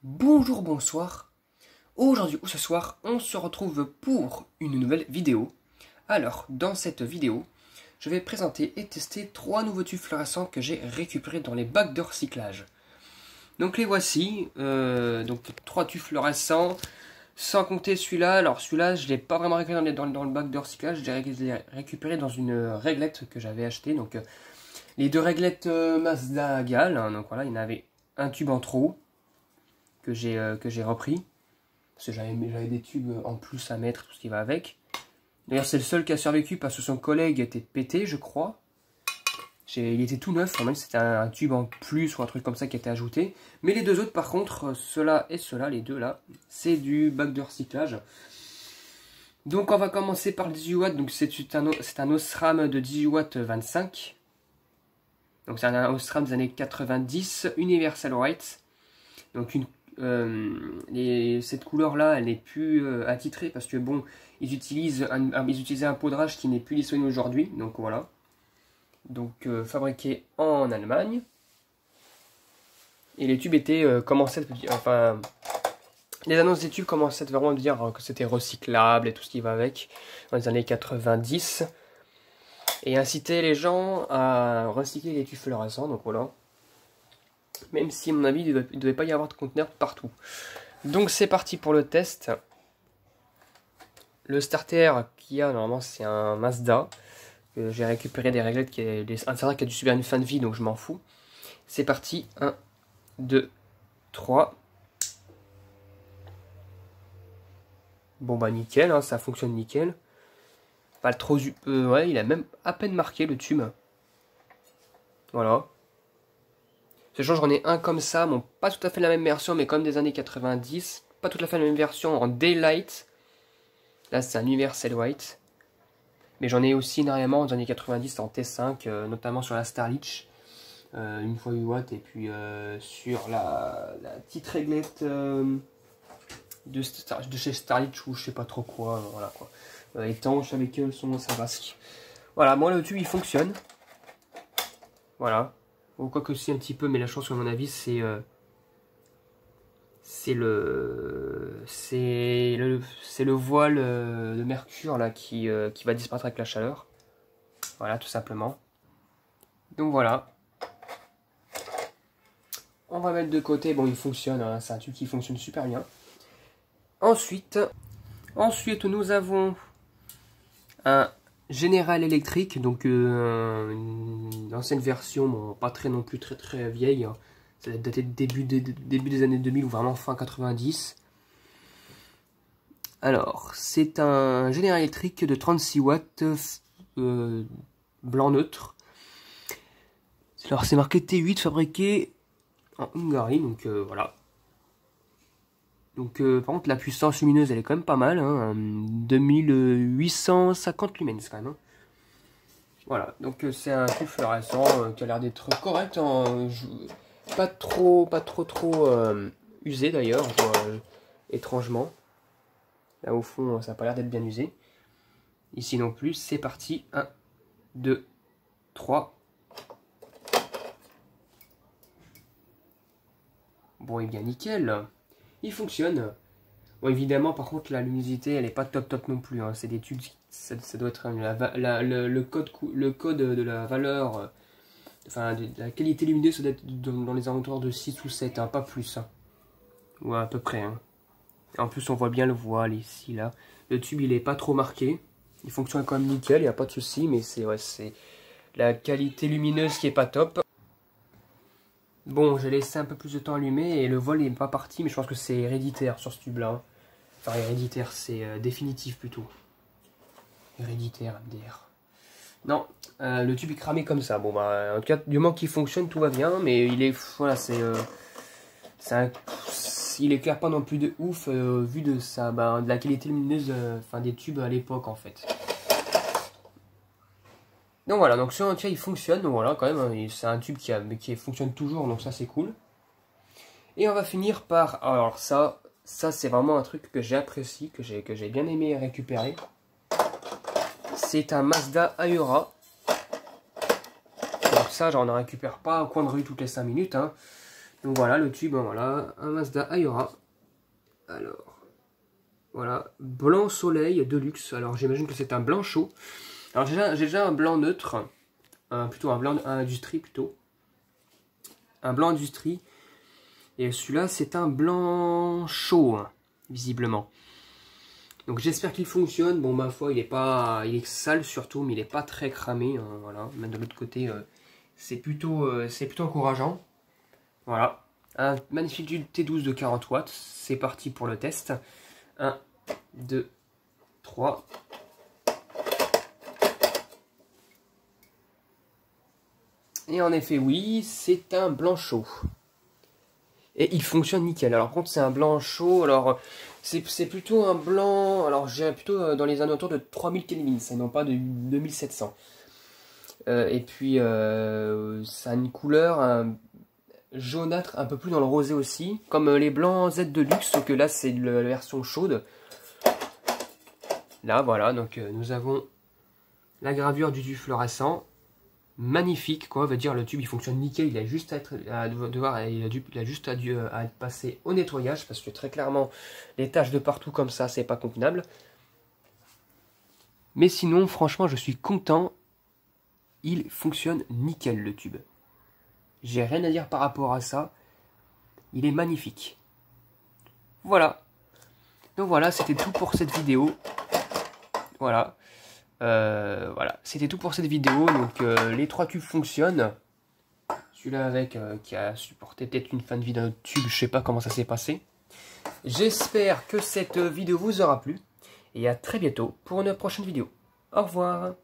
Bonjour, bonsoir. Aujourd'hui ou ce soir, on se retrouve pour une nouvelle vidéo. Alors, dans cette vidéo, je vais présenter et tester 3 nouveaux tubes fluorescents que j'ai récupérés dans les bacs de recyclage. Donc les voici, donc 3 tubes fluorescents, sans compter celui-là. Alors celui-là, je ne l'ai pas vraiment récupéré dans le bac de recyclage, je l'ai récupéré dans une réglette que j'avais achetée. Donc les 2 réglettes Mazda Gal, hein, donc voilà, il y en avait un tube en trop que j'ai repris. Parce que j'avais des tubes en plus à mettre, tout ce qui va avec. D'ailleurs, c'est le seul qui a survécu parce que son collègue était pété, je crois. Il était tout neuf, même c'était un tube en plus ou un truc comme ça qui a été ajouté. Mais les 2 autres, par contre, ceux-là et ceux-là, les 2 là, c'est du bac de recyclage. Donc on va commencer par le 18 watts. Donc c'est un Osram de 18 watts 25. Donc c'est un Osram des années 90, Universal White. Donc cette couleur là elle n'est plus attitrée parce que bon ils utilisaient un paudrage qui n'est plus disponible aujourd'hui, donc voilà. Donc fabriqué en Allemagne, et les tubes étaient enfin les annonces des tubes commençaient vraiment à dire que c'était recyclable et tout ce qui va avec dans les années 90 et inciter les gens à recycler les tubes fluorescents, donc voilà. Même si, à mon avis, il ne devait pas y avoir de conteneurs partout. Donc c'est parti pour le test. Le starter qu'il y a, normalement, c'est un Mazda. J'ai récupéré des réglettes, un starter qui a dû subir une fin de vie, donc je m'en fous. C'est parti. 1, 2, 3. Bon bah nickel, hein, ça fonctionne nickel. Pas trop... ouais, il a même à peine marqué le tube. Voilà. Sachant j'en ai un comme ça, bon, pas tout à fait la même version, mais comme des années 90. Pas tout à fait la même version en Daylight. Là, c'est un Universal White. Mais j'en ai aussi énormément aux années 90 en T5, notamment sur la Starlich. Une fois 8 watts, et puis sur la petite réglette de chez Starlich, ou je sais pas trop quoi, voilà quoi. Étanche avec son basque. Voilà, moi le tube il fonctionne. Voilà. Ou quoi que si un petit peu, mais la chance à mon avis c'est le voile de mercure là qui va disparaître avec la chaleur. Voilà, tout simplement. Donc voilà. On va mettre de côté. Bon, il fonctionne, hein, c'est un tube qui fonctionne super bien. Ensuite nous avons un General Electric, donc une ancienne version, bon, pas très non plus très vieille, hein. Ça doit dater de début des années 2000 ou vraiment fin 90. Alors, c'est un General Electric de 36 watts blanc neutre. Alors, c'est marqué T8, fabriqué en Hongrie, donc voilà. Donc, par contre, la puissance lumineuse, elle est quand même pas mal, hein, 2850 lumens quand même. Hein. Voilà, donc c'est un tube fluorescent qui a l'air d'être correct, hein, pas trop usé d'ailleurs, étrangement. Là au fond, ça n'a pas l'air d'être bien usé. Ici non plus, c'est parti. 1, 2, 3. Bon, et bien nickel. Il fonctionne. Bon, évidemment, par contre, la luminosité, elle n'est pas top non plus. Hein. C'est des tubes, ça doit être le code de la valeur, enfin, de la qualité lumineuse, ça doit être dans les alentours de 6 ou 7, hein, pas plus. Hein. Ouais, à peu près. Hein. En plus, on voit bien le voile ici, là. Le tube, il est pas trop marqué. Il fonctionne quand même nickel, il n'y a pas de souci, mais c'est la qualité lumineuse qui est pas top. Bon, j'ai laissé un peu plus de temps allumé et le voile n'est pas parti, mais je pense que c'est héréditaire sur ce tube-là. Hein. Enfin, héréditaire, c'est définitif plutôt. Héréditaire, MDR. Non, le tube est cramé comme ça. Bon, bah, en tout cas, du moment qu'il fonctionne, tout va bien, mais il est, voilà, il éclaire pas non plus de ouf vu de de la qualité lumineuse des tubes à l'époque en fait. Donc voilà, donc sur un tube il fonctionne, donc voilà quand même, hein, c'est un tube qui fonctionne toujours, donc ça c'est cool. Et on va finir par, alors ça c'est vraiment un truc que j'apprécie, que j'ai bien aimé récupérer. C'est un Mazda Ayura. Donc ça j'en récupère pas au coin de rue toutes les 5 minutes, hein. Donc voilà le tube, hein, voilà, un Mazda Ayora. Alors, voilà, blanc soleil de luxe. Alors j'imagine que c'est un blanc chaud. Alors j'ai déjà un blanc neutre, plutôt un blanc industrie plutôt. Un blanc industrie. Et celui-là c'est un blanc chaud, hein, visiblement. Donc j'espère qu'il fonctionne. Bon, ma foi, il est sale surtout, mais il n'est pas très cramé. Hein, voilà. Mais de l'autre côté, c'est plutôt encourageant. Voilà. Un magnifique T12 de 40 watts. C'est parti pour le test. 1, 2, 3. Et en effet, oui, c'est un blanc chaud. Et il fonctionne nickel. Alors, par contre, c'est un blanc chaud. Alors, c'est plutôt un blanc. Alors, je dirais plutôt dans les alentours de 3000 Kelvin, et non pas de 2700. Et puis, ça a une couleur jaunâtre, un peu plus dans le rosé aussi. Comme les blancs Z de luxe, sauf que là, c'est la version chaude. Là, voilà. Donc, nous avons la gravure du tube fluorescent. Magnifique, quoi, on va dire le tube il fonctionne nickel, il a juste à être passé au nettoyage parce que très clairement les taches de partout comme ça c'est pas convenable. Mais sinon franchement je suis content, il fonctionne nickel le tube. J'ai rien à dire par rapport à ça, il est magnifique. Voilà, donc voilà c'était tout pour cette vidéo. Voilà. Voilà, c'était tout pour cette vidéo. Donc les 3 tubes fonctionnent. Celui-là avec qui a supporté peut-être une fin de vie d'un autre tube, je sais pas comment ça s'est passé. J'espère que cette vidéo vous aura plu et à très bientôt pour une prochaine vidéo. Au revoir.